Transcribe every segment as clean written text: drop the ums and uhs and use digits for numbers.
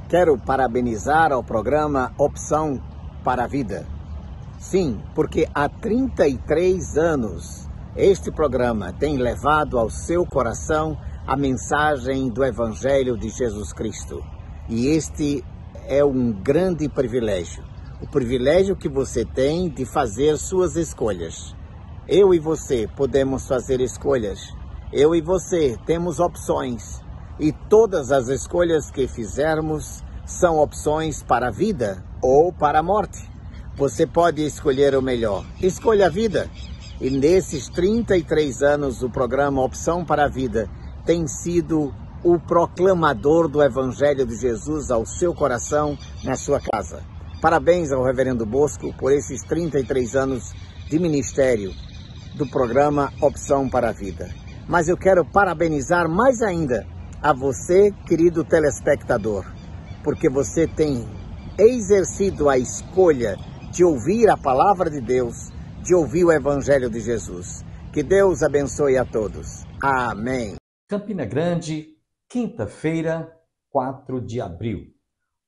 Quero parabenizar ao programa Opção para a Vida. Sim, porque há 33 anos este programa tem levado ao seu coração a mensagem do Evangelho de Jesus Cristo. E este é um grande privilégio. O privilégio que você tem de fazer suas escolhas. Eu e você podemos fazer escolhas. Eu e você temos opções. E todas as escolhas que fizermos são opções para a vida ou para a morte. Você pode escolher o melhor. Escolha a vida. E nesses 33 anos, o programa Opção para a Vida tem sido o proclamador do Evangelho de Jesus ao seu coração, na sua casa. Parabéns ao Reverendo Bosco por esses 33 anos de ministério do programa Opção para a Vida. Mas eu quero parabenizar mais ainda a você, querido telespectador, porque você tem exercido a escolha de ouvir a palavra de Deus, de ouvir o Evangelho de Jesus. Que Deus abençoe a todos. Amém. Campina Grande, quinta-feira, 4 de abril.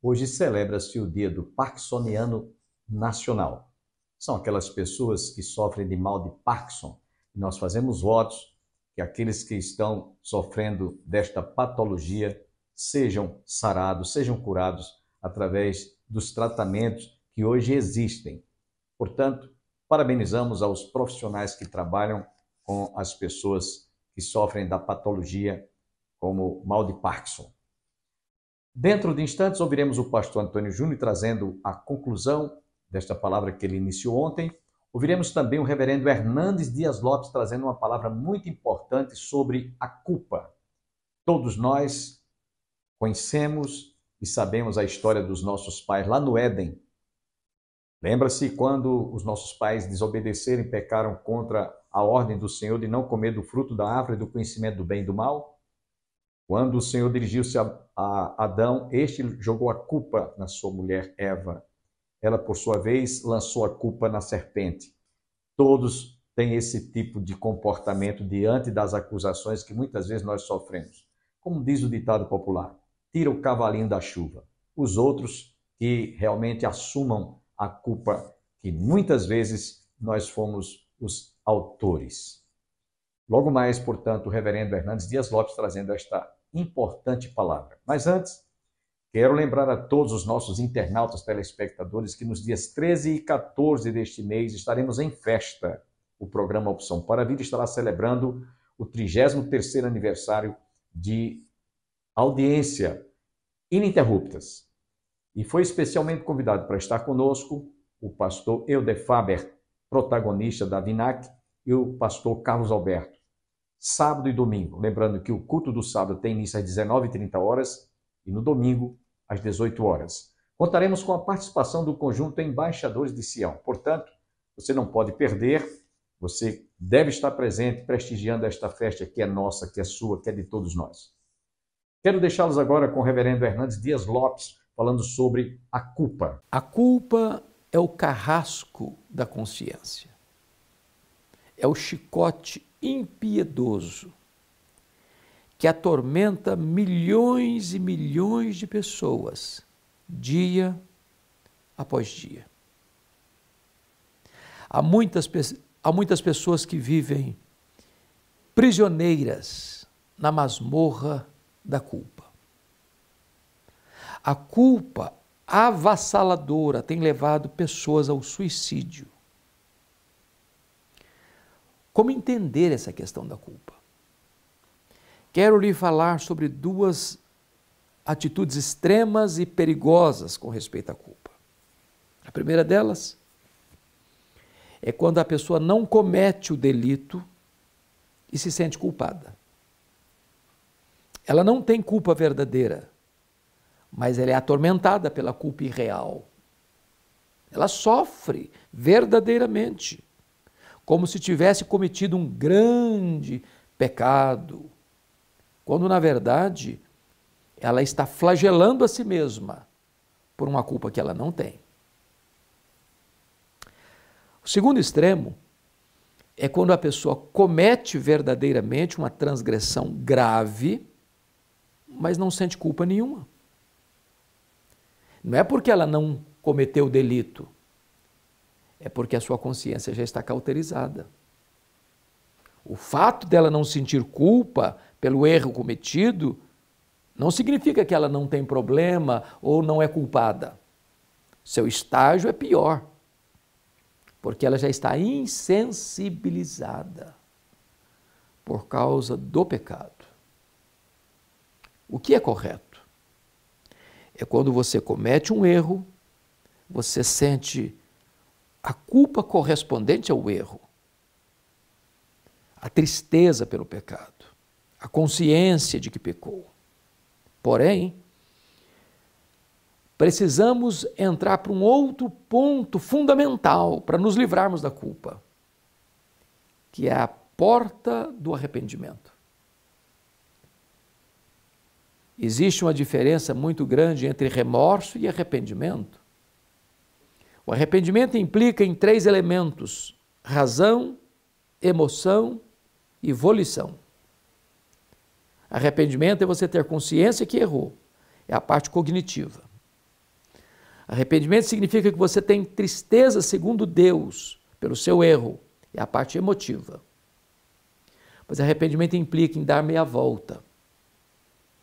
Hoje celebra-se o dia do Parkinsoniano Nacional. São aquelas pessoas que sofrem de mal de Parkinson. Nós fazemos votos que aqueles que estão sofrendo desta patologia sejam sarados, sejam curados através dos tratamentos que hoje existem. Portanto, parabenizamos aos profissionais que trabalham com as pessoas que sofrem da patologia como mal de Parkinson. Dentro de instantes, ouviremos o pastor Antônio Júnior trazendo a conclusão desta palavra que ele iniciou ontem. Ouviremos também o reverendo Hernandes Dias Lopes trazendo uma palavra muito importante sobre a culpa. Todos nós conhecemos e sabemos a história dos nossos pais lá no Éden. Lembra-se quando os nossos pais desobedeceram e pecaram contra a ordem do Senhor de não comer do fruto da árvore do conhecimento do bem e do mal? Quando o Senhor dirigiu-se a Adão, este jogou a culpa na sua mulher Eva. Ela, por sua vez, lançou a culpa na serpente. Todos têm esse tipo de comportamento diante das acusações que muitas vezes nós sofremos. Como diz o ditado popular, tira o cavalinho da chuva. Os outros que realmente assumam a culpa que muitas vezes nós fomos os autores. Logo mais, portanto, o reverendo Hernandes Dias Lopes trazendo esta importante palavra. Mas antes, quero lembrar a todos os nossos internautas telespectadores que nos dias 13 e 14 deste mês estaremos em festa. O programa Opção para a Vida estará celebrando o 33º aniversário de audiência ininterruptas. E foi especialmente convidado para estar conosco o pastor Euder Faber, protagonista da VINAC, e o pastor Carlos Alberto. Sábado e domingo. Lembrando que o culto do sábado tem início às 19h30 e no domingo às 18 horas. Contaremos com a participação do conjunto Embaixadores de Sião. Portanto, você não pode perder, você deve estar presente prestigiando esta festa que é nossa, que é sua, que é de todos nós. Quero deixá-los agora com o reverendo Hernandes Dias Lopes, falando sobre a culpa. A culpa é o carrasco da consciência. É o chicote impiedoso que atormenta milhões e milhões de pessoas, dia após dia. Há muitas pessoas que vivem prisioneiras na masmorra da culpa. A culpa avassaladora tem levado pessoas ao suicídio. Como entender essa questão da culpa? Quero lhe falar sobre duas atitudes extremas e perigosas com respeito à culpa. A primeira delas é quando a pessoa não comete o delito e se sente culpada. Ela não tem culpa verdadeira, mas ela é atormentada pela culpa irreal. Ela sofre verdadeiramente, como se tivesse cometido um grande pecado, quando na verdade ela está flagelando a si mesma por uma culpa que ela não tem. O segundo extremo é quando a pessoa comete verdadeiramente uma transgressão grave, mas não sente culpa nenhuma. Não é porque ela não cometeu o delito, é porque a sua consciência já está cauterizada. O fato dela não sentir culpa pelo erro cometido não significa que ela não tem problema ou não é culpada. Seu estágio é pior, porque ela já está insensibilizada por causa do pecado. O que é correto? É quando você comete um erro, você sente a culpa correspondente ao erro, a tristeza pelo pecado, a consciência de que pecou. Porém, precisamos entrar para um outro ponto fundamental para nos livrarmos da culpa, que é a porta do arrependimento. Existe uma diferença muito grande entre remorso e arrependimento. O arrependimento implica em 3 elementos: razão, emoção e volição. Arrependimento é você ter consciência que errou, é a parte cognitiva. Arrependimento significa que você tem tristeza segundo Deus pelo seu erro, é a parte emotiva. Mas arrependimento implica em dar meia volta,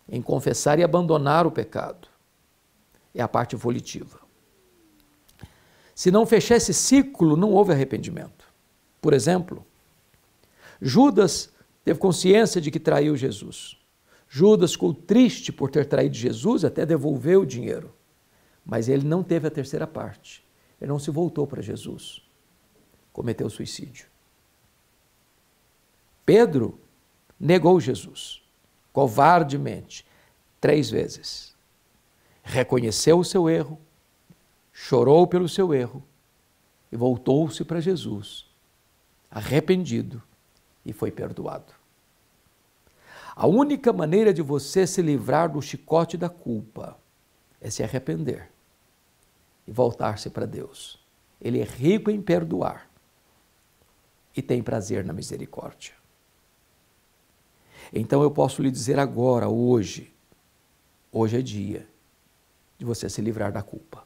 em confessar e abandonar o pecado, é a parte volitiva. Se não fechar esse ciclo, não houve arrependimento. Por exemplo, Judas teve consciência de que traiu Jesus. Judas ficou triste por ter traído Jesus, até devolveu o dinheiro. Mas ele não teve a terceira parte. Ele não se voltou para Jesus. Cometeu suicídio. Pedro negou Jesus, covardemente, 3 vezes. Reconheceu o seu erro, chorou pelo seu erro e voltou-se para Jesus, arrependido, e foi perdoado. A única maneira de você se livrar do chicote da culpa é se arrepender e voltar-se para Deus. Ele é rico em perdoar e tem prazer na misericórdia. Então eu posso lhe dizer agora, hoje é dia de você se livrar da culpa.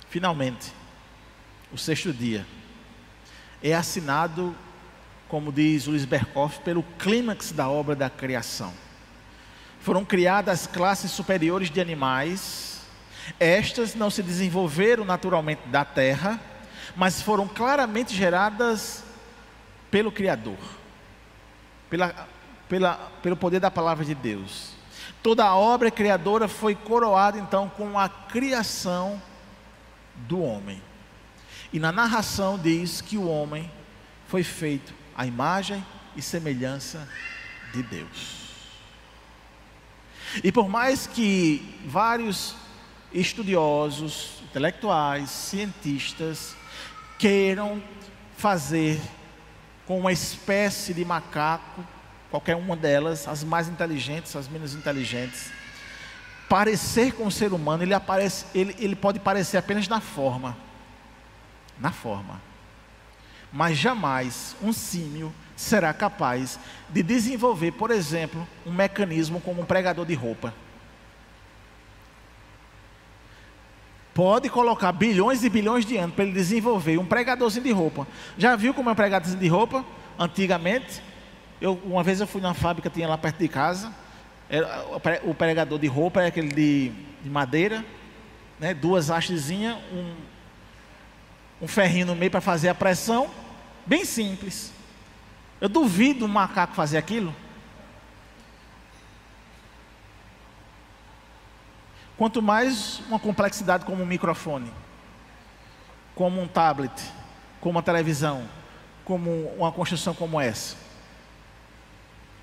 Finalmente, o 6º dia é assinado, como diz Luiz Berkoff, pelo clímax da obra da criação. Foram criadas classes superiores de animais. Estas não se desenvolveram naturalmente da terra, mas foram claramente geradas pelo Criador, pelo poder da palavra de Deus. Toda a obra criadora foi coroada então com a criação do homem. E na narração diz que o homem foi feito à imagem e semelhança de Deus. E por mais que vários estudiosos, intelectuais, cientistas queiram fazer com uma espécie de macaco, qualquer uma delas, as mais inteligentes, as menos inteligentes, parecer com o ser humano, ele pode parecer apenas na forma, mas jamais um símio será capaz de desenvolver, por exemplo, um mecanismo como um pregador de roupa. Pode colocar bilhões e bilhões de anos para ele desenvolver um pregadorzinho de roupa. Já viu como é um pregadorzinho de roupa? Antigamente, uma vez eu fui numa fábrica, tinha lá perto de casa. O pregador de roupa é aquele de madeira, né? 2 hastezinhas, um ferrinho no meio para fazer a pressão, bem simples. Eu duvido um macaco fazer aquilo. Quanto mais uma complexidade como um microfone, como um tablet, como uma televisão, como uma construção como essa.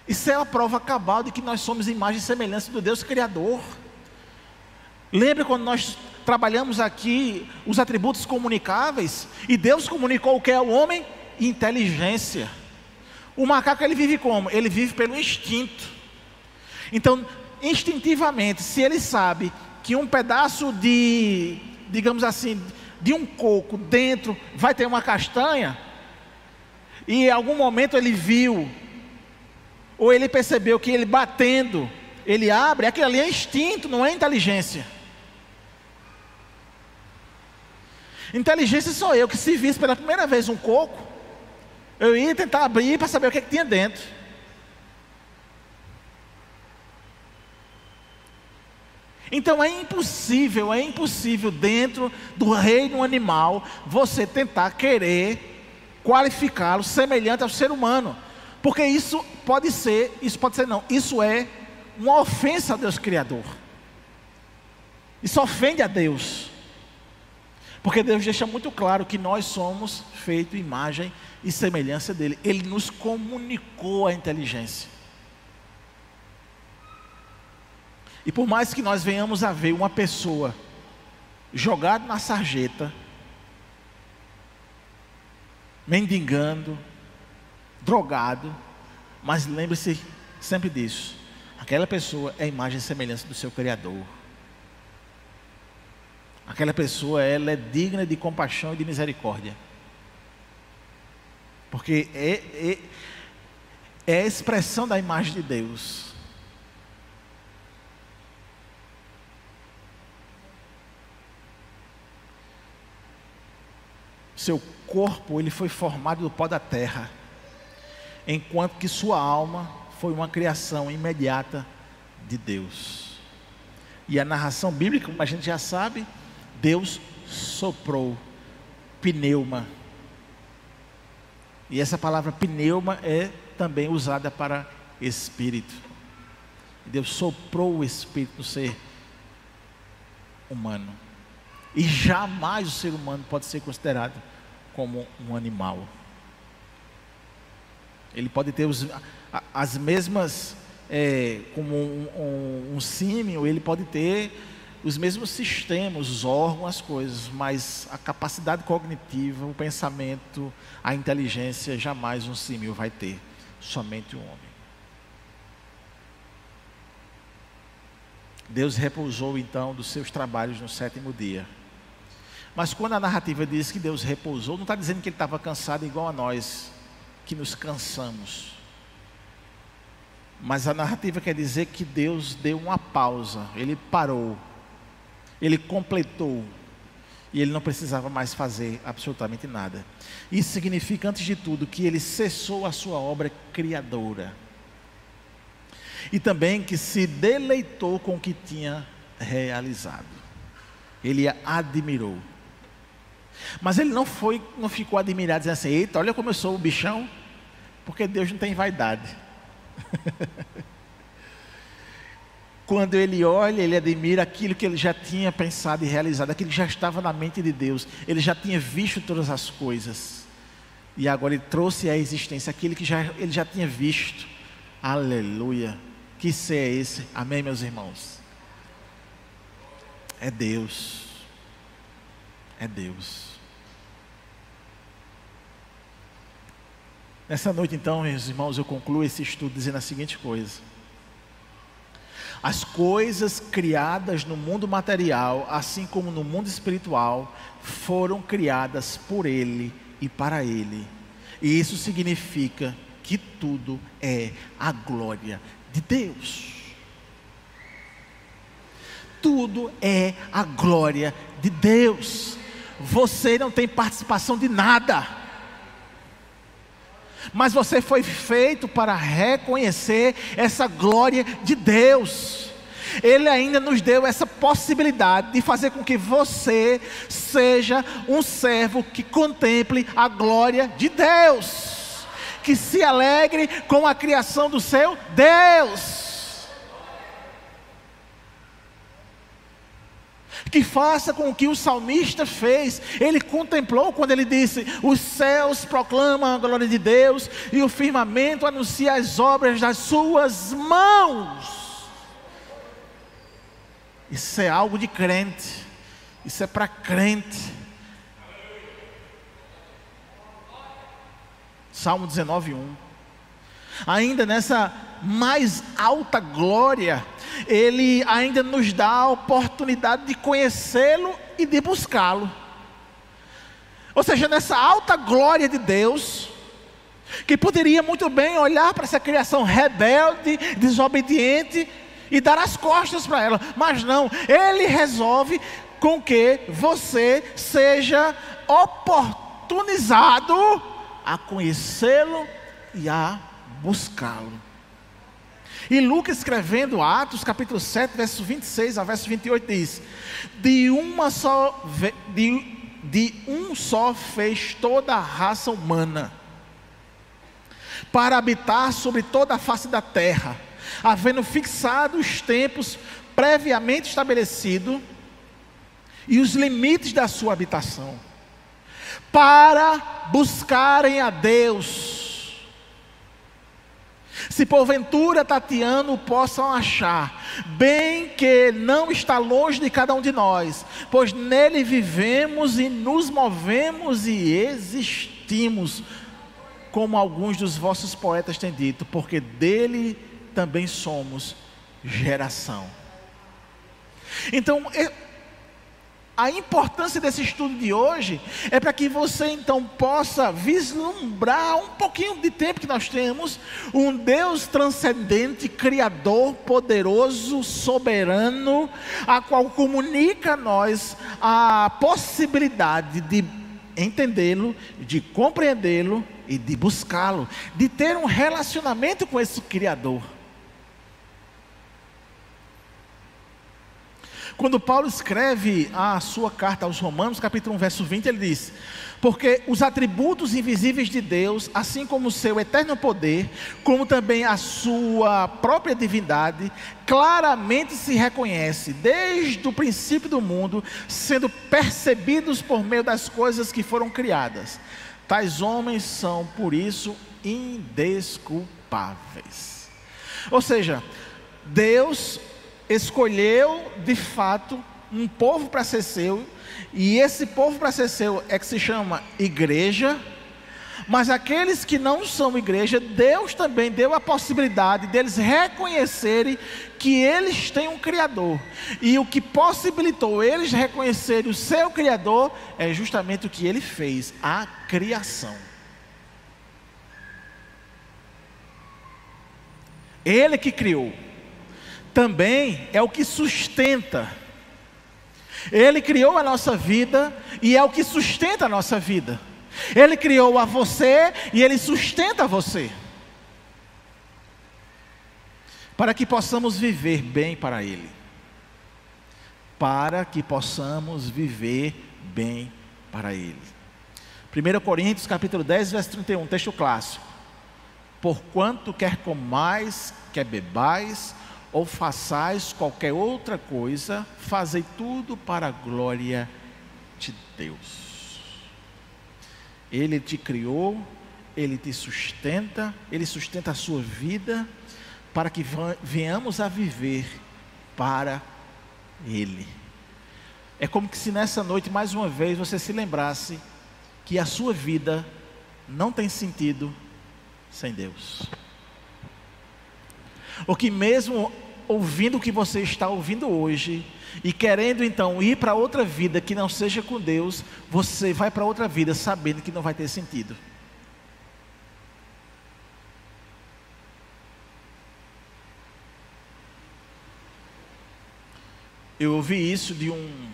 Isso é a prova cabal de que nós somos imagem e semelhança do Deus Criador. Lembra quando nós trabalhamos aqui os atributos comunicáveis? E Deus comunicou o que é o homem? Inteligência. O macaco, ele vive como? Ele vive pelo instinto. Então, instintivamente, se ele sabe que um pedaço de, digamos assim, de um coco dentro vai ter uma castanha, e em algum momento ele viu ou ele percebeu que ele batendo, ele abre, aquilo ali é instinto, não é inteligência. Inteligência sou eu, que se visse pela primeira vez um coco, eu ia tentar abrir para saber o que é que tinha dentro. Então é impossível dentro do reino animal, você tentar querer qualificá-lo semelhante ao ser humano. Porque isso é uma ofensa a Deus Criador. Isso ofende a Deus. Porque Deus deixa muito claro que nós somos feitos imagem e semelhança dele. Ele nos comunicou a inteligência. E por mais que nós venhamos a ver uma pessoa jogada na sarjeta, mendigando, drogado, mas lembre-se sempre disso: aquela pessoa é a imagem e semelhança do seu Criador. Aquela pessoa, ela é digna de compaixão e de misericórdia, porque é a expressão da imagem de Deus. Seu corpo, ele foi formado do pó da terra, enquanto que sua alma foi uma criação imediata de Deus. E a narração bíblica, como a gente já sabe, Deus soprou, pneuma. E essa palavra pneuma é também usada para espírito. Deus soprou o espírito no ser humano. E jamais o ser humano pode ser considerado como um animal. Ele pode ter as mesmas, como um símio, ele pode ter os mesmos sistemas, os órgãos, as coisas, mas a capacidade cognitiva, o pensamento, a inteligência, jamais um símio vai ter, somente um homem. Deus repousou então dos seus trabalhos no 7º dia. Mas quando a narrativa diz que Deus repousou, não está dizendo que ele estava cansado igual a nós, que nos cansamos. Mas a narrativa quer dizer que Deus deu uma pausa, ele parou, ele completou, e ele não precisava mais fazer absolutamente nada. Isso significa, antes de tudo, que ele cessou a sua obra criadora, e também que se deleitou com o que tinha realizado. Ele a admirou. Mas ele não ficou admirado, dizendo assim: eita, olha como eu sou o bichão. Porque Deus não tem vaidade. Quando ele olha, ele admira aquilo que ele já tinha pensado e realizado, aquilo que já estava na mente de Deus. Ele já tinha visto todas as coisas, e agora ele trouxe à existência aquilo que ele já tinha visto. Aleluia. Que ser é esse? Amém, meus irmãos? É Deus. É Deus. Nessa noite então, meus irmãos, eu concluo esse estudo dizendo a seguinte coisa: as coisas criadas no mundo material, assim como no mundo espiritual, foram criadas por Ele e para Ele. E isso significa que tudo é a glória de Deus. Tudo é a glória de Deus. Você não tem participação de nada, mas você foi feito para reconhecer essa glória de Deus. Ele ainda nos deu essa possibilidade de fazer com que você seja um servo que contemple a glória de Deus, que se alegre com a criação do seu Deus, que faça com o que o salmista fez. Ele contemplou quando ele disse: os céus proclamam a glória de Deus e o firmamento anuncia as obras das suas mãos. Isso é algo de crente, isso é para crente. Salmo 19:1. Ainda nessa mais alta glória, Ele ainda nos dá a oportunidade de conhecê-lo e de buscá-lo. Ou seja, nessa alta glória de Deus, que poderia muito bem olhar para essa criação rebelde, desobediente e dar as costas para ela, mas não, ele resolve com que você seja oportunizado a conhecê-lo e a buscá-lo. E Lucas, escrevendo Atos capítulo 7, verso 26 ao verso 28, diz: de um só fez toda a raça humana, para habitar sobre toda a face da terra, havendo fixado os tempos previamente estabelecidos e os limites da sua habitação, para buscarem a Deus. Se porventura tateando possam achar, bem que não está longe de cada um de nós, pois nele vivemos e nos movemos e existimos, como alguns dos vossos poetas têm dito, porque dele também somos geração. Então, a importância desse estudo de hoje é para que você então possa vislumbrar um pouquinho de tempo que nós temos, um Deus transcendente, criador, poderoso, soberano, a qual comunica a nós a possibilidade de entendê-lo, de compreendê-lo e de buscá-lo, de ter um relacionamento com esse Criador. Quando Paulo escreve a sua carta aos Romanos, capítulo 1, verso 20, ele diz: porque os atributos invisíveis de Deus, assim como o seu eterno poder, como também a sua própria divindade, claramente se reconhece desde o princípio do mundo, sendo percebidos por meio das coisas que foram criadas. Tais homens são, por isso, indesculpáveis. Ou seja, Deus escolheu de fato um povo para ser seu, e esse povo para ser seu é que se chama igreja. Mas aqueles que não são igreja, Deus também deu a possibilidade deles reconhecerem que eles têm um Criador, e o que possibilitou eles reconhecerem o seu Criador é justamente o que ele fez, a criação. Ele que criou, também é o que sustenta. Ele criou a nossa vida e é o que sustenta a nossa vida. Ele criou a você e Ele sustenta você, para que possamos viver bem para Ele. Para que possamos viver bem para Ele. 1 Coríntios capítulo 10, verso 31, texto clássico: porquanto quer comais, quer bebais, ou façais qualquer outra coisa, fazei tudo para a glória de Deus. Ele te criou, Ele te sustenta, Ele sustenta a sua vida, para que venhamos a viver para Ele. É como que se nessa noite, mais uma vez, você se lembrasse que a sua vida não tem sentido sem Deus. Ou que mesmo ouvindo o que você está ouvindo hoje, e querendo então ir para outra vida que não seja com Deus, você vai para outra vida sabendo que não vai ter sentido. Eu ouvi isso de um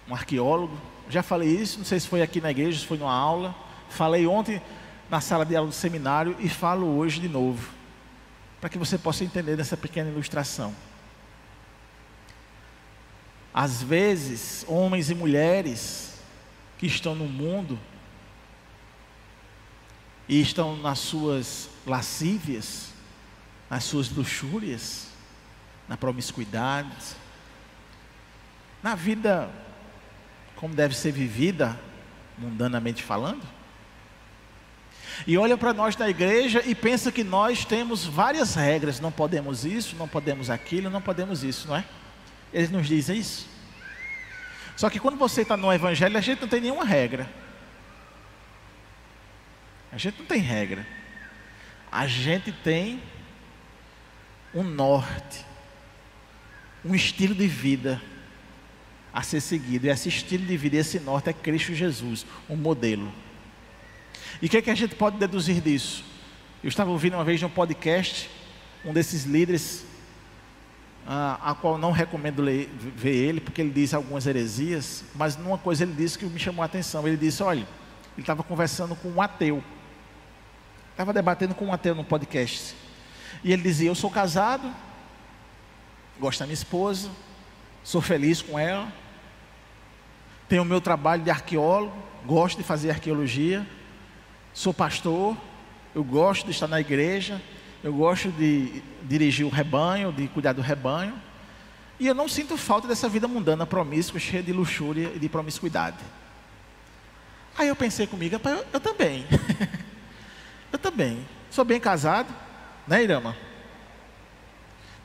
arqueólogo, já falei isso, não sei se foi aqui na igreja, se foi numa aula, falei ontem na sala de aula do seminário e falo hoje de novo, para que você possa entender nessa pequena ilustração. Às vezes, homens e mulheres que estão no mundo e estão nas suas lascívias, nas suas luxúrias, na promiscuidade, na vida como deve ser vivida, mundanamente falando, e olha para nós da igreja e pensa que nós temos várias regras, não podemos isso, não podemos aquilo, não podemos isso, não é? Eles nos dizem isso. Só que quando você está no evangelho, a gente não tem nenhuma regra. A gente não tem regra. A gente tem um norte, um estilo de vida a ser seguido. E esse estilo de vida, esse norte é Cristo Jesus, um modelo. E o que é que a gente pode deduzir disso? Eu estava ouvindo uma vez num podcast, um desses líderes, a qual não recomendo ver ele, porque ele diz algumas heresias, mas numa coisa ele disse que me chamou a atenção. Ele disse, olha, ele estava conversando com um ateu, estava debatendo com um ateu no podcast, e ele dizia, eu sou casado, gosto da minha esposa, sou feliz com ela, tenho o meu trabalho de arqueólogo, gosto de fazer arqueologia, sou pastor, eu gosto de estar na igreja, eu gosto de dirigir o rebanho, de cuidar do rebanho, e eu não sinto falta dessa vida mundana, promíscua, cheia de luxúria e de promiscuidade. Aí eu pensei comigo, eu também, eu também, sou bem casado, né, Irama?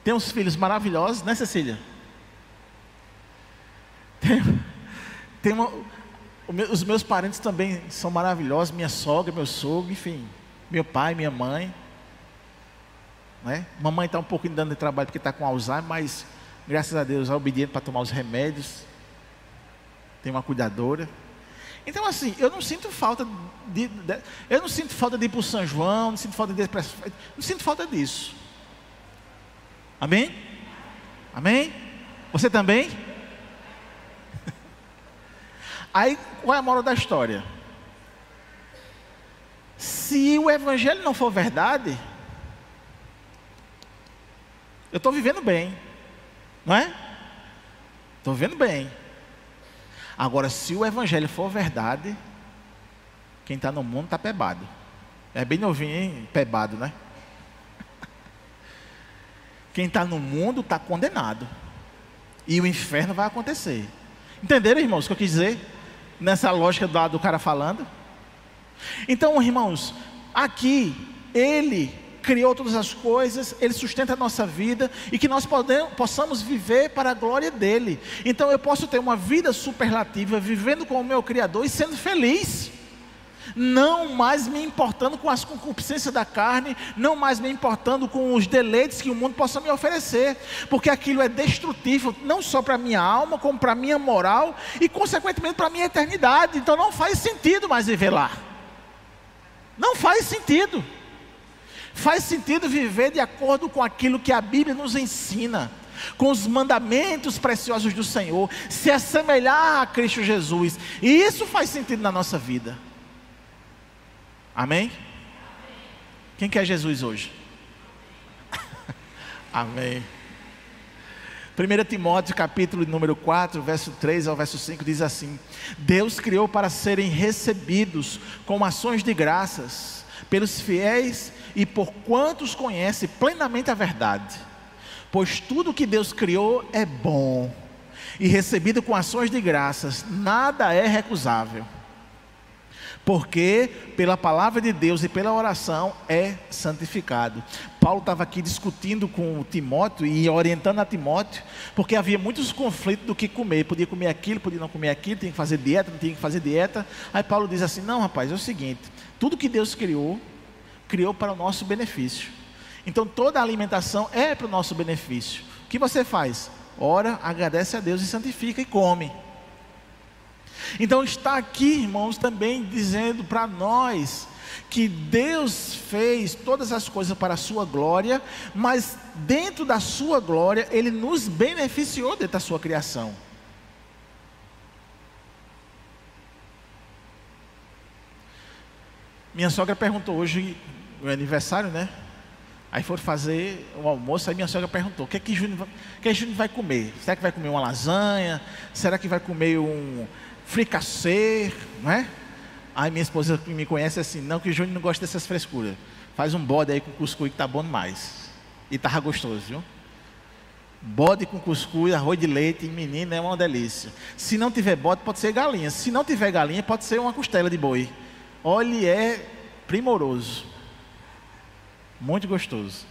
Tenho uns filhos maravilhosos, né, Cecília? Os meus parentes também são maravilhosos, minha sogra, meu sogro, enfim, meu pai, minha mãe, né? Mamãe está um pouquinho dando de trabalho porque está com Alzheimer, mas graças a Deus é obediente para tomar os remédios, tem uma cuidadora. Então assim, eu não sinto falta de ir para o São João, não sinto falta de não sinto falta disso. Amém? Amém? Você também? Aí, qual é a moral da história? Se o evangelho não for verdade, eu estou vivendo bem, não é? Estou vivendo bem. Agora, se o evangelho for verdade, quem está no mundo está pebado. É bem novinho, hein? Pebado, né? Quem está no mundo está condenado. E o inferno vai acontecer. Entenderam, irmãos, o que eu quis dizer? Nessa lógica do cara falando. Então, irmãos, aqui ele criou todas as coisas, ele sustenta a nossa vida e que nós possamos viver para a glória dele. Então eu posso ter uma vida superlativa, vivendo com o meu Criador e sendo feliz, não mais me importando com as concupiscências da carne, não mais me importando com os deleites que o mundo possa me oferecer, porque aquilo é destrutivo, não só para a minha alma, como para a minha moral e consequentemente para a minha eternidade. Então não faz sentido mais viver lá, não faz sentido. Faz sentido viver de acordo com aquilo que a Bíblia nos ensina, com os mandamentos preciosos do Senhor, se assemelhar a Cristo Jesus, e isso faz sentido na nossa vida. Amém? Quem quer Jesus hoje? Amém. 1 Timóteo capítulo número 4, verso 3 ao verso 5 diz assim: Deus criou para serem recebidos com ações de graças pelos fiéis e por quantos conhecem plenamente a verdade, pois tudo que Deus criou é bom, e recebido com ações de graças, nada é recusável, porque pela palavra de Deus e pela oração é santificado. Paulo estava aqui discutindo com Timóteo e orientando a Timóteo, porque havia muitos conflitos do que comer, podia comer aquilo, podia não comer aquilo, tinha que fazer dieta, não tinha que fazer dieta. Aí Paulo diz assim: não, rapaz, é o seguinte, tudo que Deus criou para o nosso benefício. Então toda a alimentação é para o nosso benefício. O que você faz? Ora, agradece a Deus e santifica e come. Então está aqui, irmãos, também dizendo para nós que Deus fez todas as coisas para a sua glória, mas dentro da sua glória Ele nos beneficiou dentro da sua criação. Minha sogra perguntou hoje, no aniversário, né? Aí foram fazer o almoço, aí minha sogra perguntou: o que é que Júnior vai comer? Será que vai comer uma lasanha? Será que vai comer um fricassê, não é? Aí minha esposa que me conhece assim: não, que o Júnior não gosta dessas frescuras. Faz um bode aí com cuscuz que tá bom demais. E tava gostoso, viu? Bode com cuscuz, arroz de leite, menino, é uma delícia. Se não tiver bode, pode ser galinha. Se não tiver galinha, pode ser uma costela de boi. Olha, é primoroso, muito gostoso.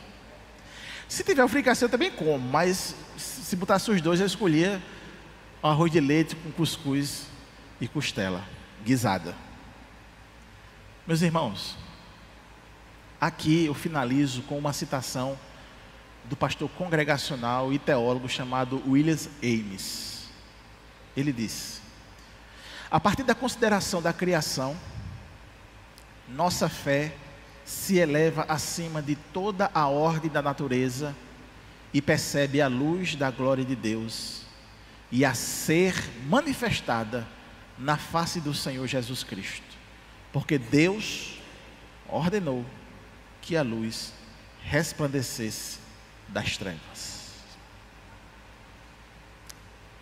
Se tiver o fricassê eu também como, mas se botasse os dois eu escolhia arroz de leite com cuscuz e costela guisada. Meus irmãos, aqui eu finalizo com uma citação do pastor congregacional e teólogo chamado William Ames. Ele disse: a partir da consideração da criação, nossa fé se eleva acima de toda a ordem da natureza e percebe a luz da glória de Deus e a ser manifestada na face do Senhor Jesus Cristo, porque Deus ordenou que a luz resplandecesse das trevas.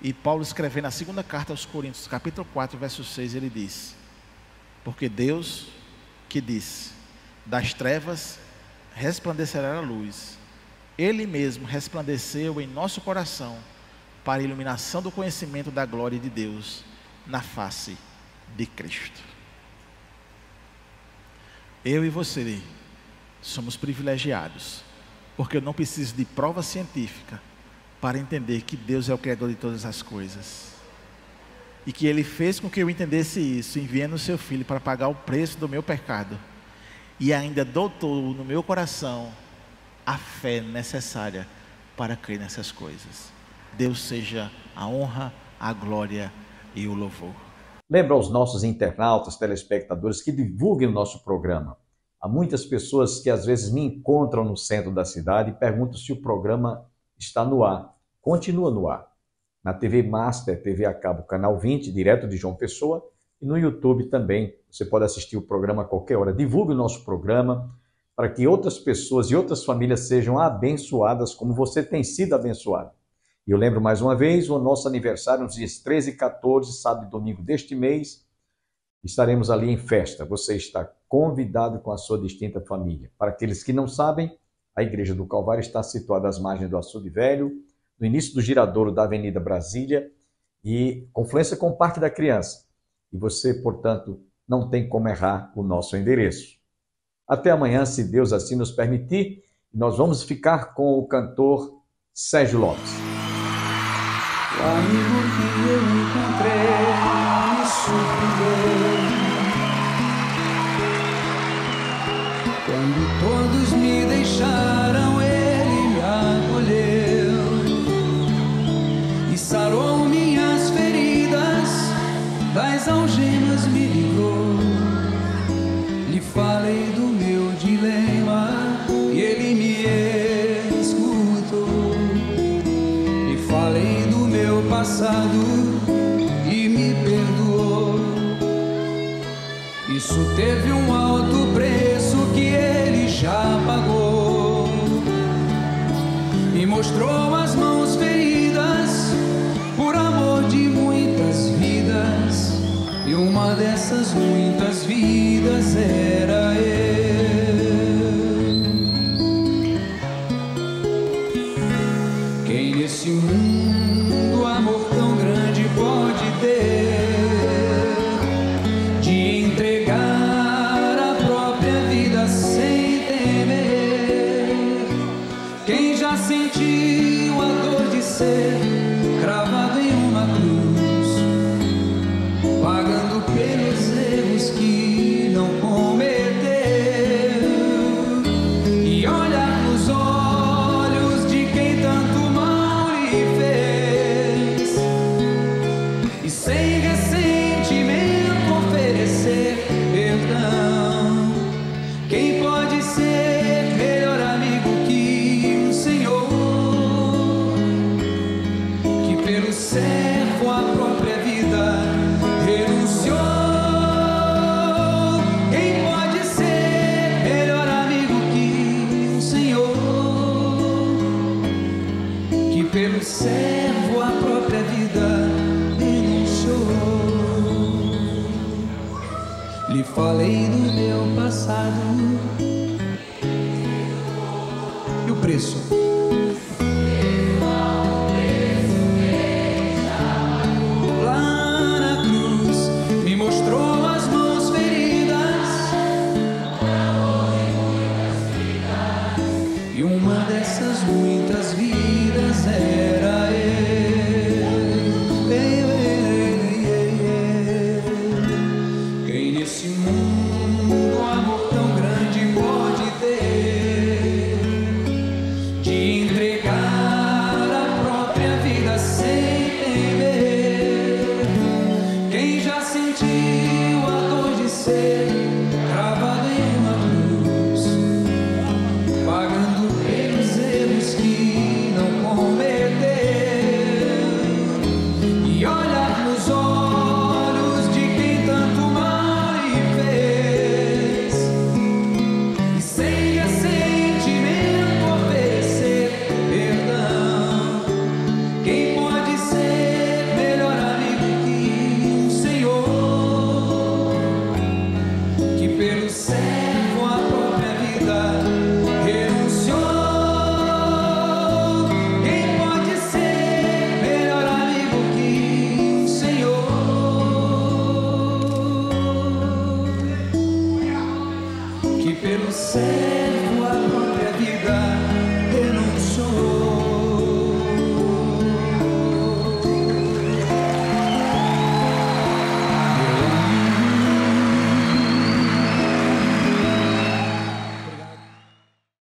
E Paulo, escrevendo na segunda carta aos Coríntios, capítulo 4, verso 6, ele diz: porque Deus que disse, das trevas resplandecerá a luz, Ele mesmo resplandeceu em nosso coração para a iluminação do conhecimento da glória de Deus na face de Cristo. Eu e você somos privilegiados, porque eu não preciso de prova científica para entender que Deus é o Criador de todas as coisas. E que Ele fez com que eu entendesse isso, enviando o seu Filho para pagar o preço do meu pecado. E ainda dotou no meu coração a fé necessária para crer nessas coisas. Deus seja a honra, a glória e o louvor. Lembra aos nossos internautas, telespectadores, que divulguem o nosso programa. Há muitas pessoas que às vezes me encontram no centro da cidade e perguntam se o programa está no ar. Continua no ar. Na TV Master, TV a cabo, canal 20, direto de João Pessoa, e no YouTube também. Você pode assistir o programa a qualquer hora. Divulgue o nosso programa para que outras pessoas e outras famílias sejam abençoadas como você tem sido abençoado. E eu lembro mais uma vez, o nosso aniversário nos dias 13 e 14, sábado e domingo deste mês, estaremos ali em festa. Você está convidado com a sua distinta família. Para aqueles que não sabem, a Igreja do Calvário está situada às margens do Açude Velho, no início do giradouro da Avenida Brasília e confluência com o Parque da Criança. E você, portanto, não tem como errar o nosso endereço. Até amanhã, se Deus assim nos permitir, nós vamos ficar com o cantor Sérgio Lopes. O amigo que eu encontrei me surpreendeu. Quando todos me deixaram, ele me acolheu e sarou minhas feridas, das algemas me livrou. Lhe falei do meu dilema e ele me escutou. Lhe falei do meu passado e me perdoou. Isso teve um alto preço que ele já pagou. Me mostrou as mãos feridas por amor de muitas vidas, e uma dessas muitas vidas era eu. Quem nesse mundo amor tão grande pode ter, de entregar a própria vida sem temer? Quem já sentiu a dor de ser cravado em uma cruz, pagando pelos erros que não cometeu, e olhar nos olhos de quem tanto mal lhe fez, e sem ressentimento oferecer perdão? Quem pode ser melhor amigo que o Senhor, que pelo servo a própria vida renunciou? Quem pode ser melhor amigo que o Senhor, que pelo servo a própria vida renunciou? Lhe falei do meu passado e o preço